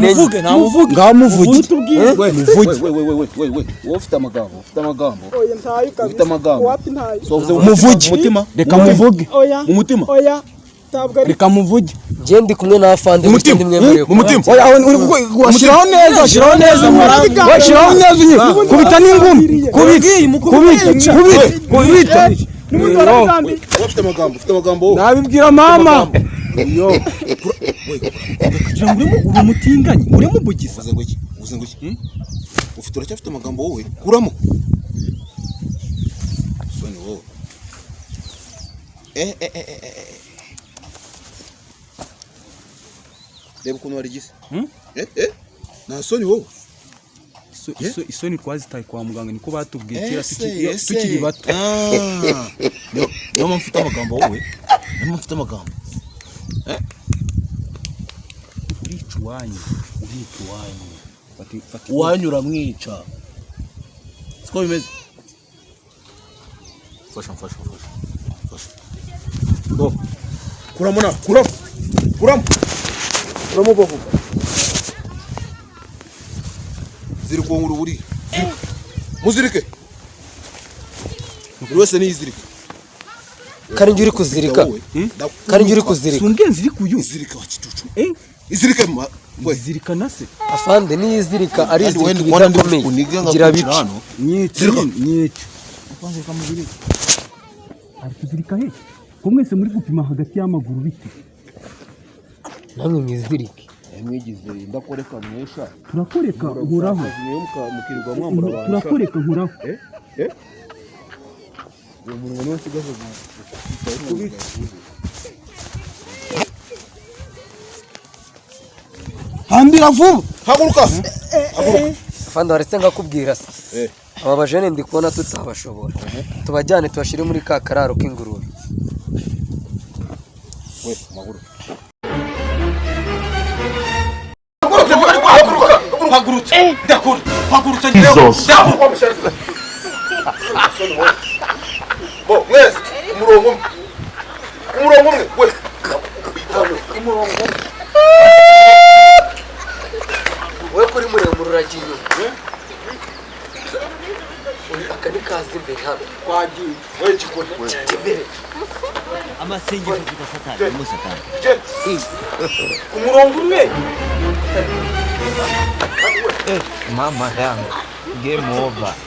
Muvuge ngaho muvuge we ufite amagambo oya ntayo ufite amagambo wapi ntayo muvuge umutima reka muvuge mu mutima oya tabwo ari reka muvuge je ndi kumwe na afande mu mutima oya washiraho neza washiraho neza kubita n'ingumi kubita ufite amagambo nabibwira mama yo kugira ngo uri mutinganye uri mubugiza uvuze ngo iki ufite uracyafite amagambo wowe kuramo soni wowe reba ukuntu warigise nta soni wowe isoni twazitaye kwa muganga niko batubwiye kera tukiri bato niyo mpamvu ufite amagambo wowe niyo mpamvu ufite amagambo urica uwanyu uwanyu uramwica siko bimeze fasha kuramo boko ziri kunkuru buri muzirike buri wese niyizirike karingi uri kuzirika karingi uri kuzirika sungenzi iri kuyu izirika wakicucu izirike we zirika nase afande niyizirika ari izirika bidakomeye gira bici nyice apanze kamubiri ari kuzirika he ko mwese muri gupima hagati y'amaguru biti namwe mwizirike mwigize ndakoreka mwesha turakoreka nkuraho mukirwa mwambura abantu turakoreka nkuraho umuntu wese usigaje kubita hambira vuba haguruka afande waretse ngakubwira se aba bajene ndi kubona tutabashobora tubajyane tubashire muri ka kararo k'ingurube we maguru hagurutse bo mwese umurongo umwe we we kuri muremure uragiye akani kazi imbere hano kwagiye we kikone imbere amasengesho tugasatana umusatana ku murongo umwe mama yangu game over.